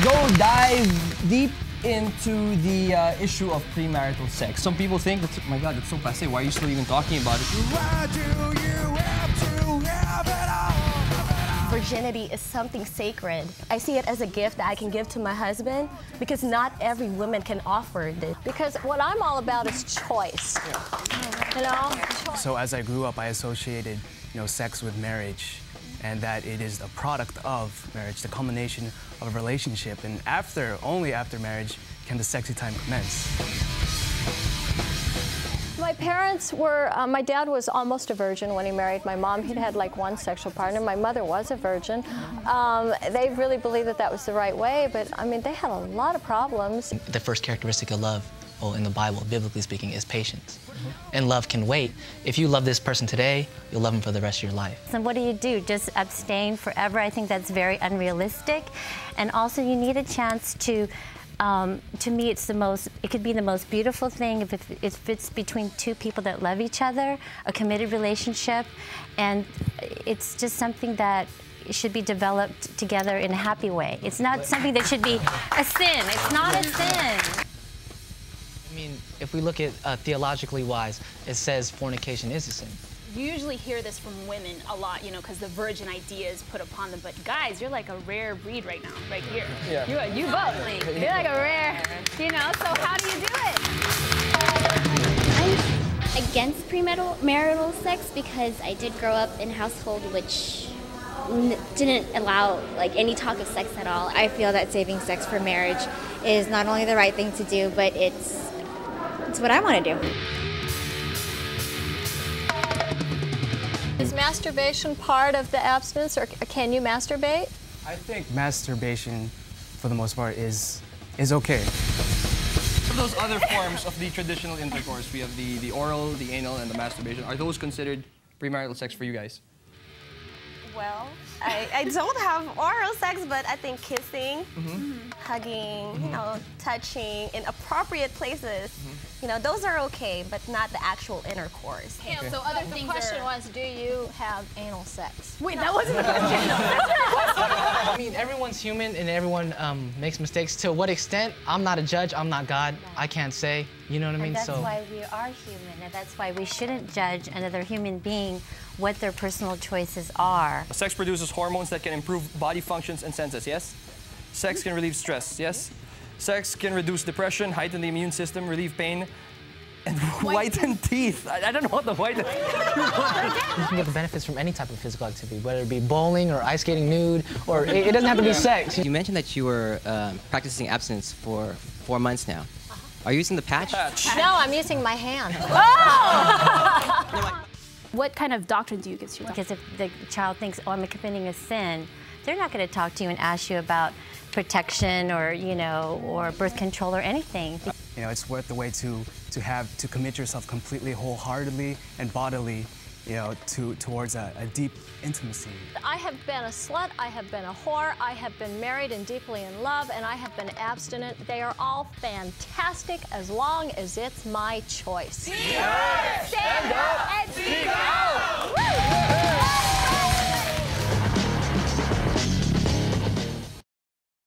dive deep into the issue of premarital sex. Some people think, that's, oh my God, that's so passé. Why are you still even talking about it? Why do you have to have it all? Virginity is something sacred. I see it as a gift that I can give to my husband because not every woman can offer this. Because what I'm all about is choice. You know? So as I grew up, I associated, sex with marriage, and that it is a product of marriage, the culmination of a relationship. And only after marriage, can the sexy time commence. My parents were, my dad was almost a virgin when he married my mom. He'd had like one sexual partner. My mother was a virgin. They really believed that that was the right way, but I mean, they had a lot of problems. The first characteristic of love, in the Bible, biblically speaking, is patience. And love can wait. If you love this person today, you'll love them for the rest of your life. And what do? Just abstain forever? I think that's very unrealistic. And also you need a chance to me, it could be the most beautiful thing if it's between two people that love each other, a committed relationship, and it's just something that should be developed together in a happy way. It's not something that should be a sin. It's not a sin. I mean, if we look at theologically wise, it says fornication is a sin. You usually hear this from women a lot, because the virgin idea is put upon them. But guys, you're like a rare breed right now, right here. Yeah. You both. You're like a rare, so how do you do it? I'm against premarital sex because I did grow up in a household which didn't allow any talk of sex at all. I feel that saving sex for marriage is not only the right thing to do, but it's what I want to do. Is masturbation part of the abstinence, or can you masturbate? I think masturbation, for the most part, is okay. For those other forms of the traditional intercourse, we have the oral, the anal, and the masturbation. Are those considered premarital sex for you guys? Well, I don't have oral sex, but I think kissing, hugging, touching in appropriate places, those are okay, but not the actual intercourse. Yeah, so other things The question was, do you have anal sex? Wait, that wasn't the question. I mean, everyone's human and everyone makes mistakes. To what extent? I'm not a judge, I'm not God. I can't say, you know what I mean? And that's why we are human, and that's why we shouldn't judge another human being what their personal choices are. Sex produces hormones that can improve body functions and senses, yes? Sex can relieve stress, yes? Sex can reduce depression, heighten the immune system, relieve pain, and whiten teeth. I don't know what the whiten... You can get the benefits from any type of physical activity, whether it be bowling or ice skating nude, or it doesn't have to be sex. You mentioned that you were practicing abstinence for 4 months now. Are you using the patch? No, I'm using my hand. Oh! What kind of doctrine do you get to? Because if the child thinks, oh, I'm committing a sin, they're not going to talk to you and ask you about protection or, or birth control or anything. It's worth the wait to commit yourself completely, wholeheartedly, and bodily, towards a deep intimacy. I have been a slut, I have been a whore, I have been married and deeply in love, and I have been abstinent. They are all fantastic as long as it's my choice. Stand up and speak out!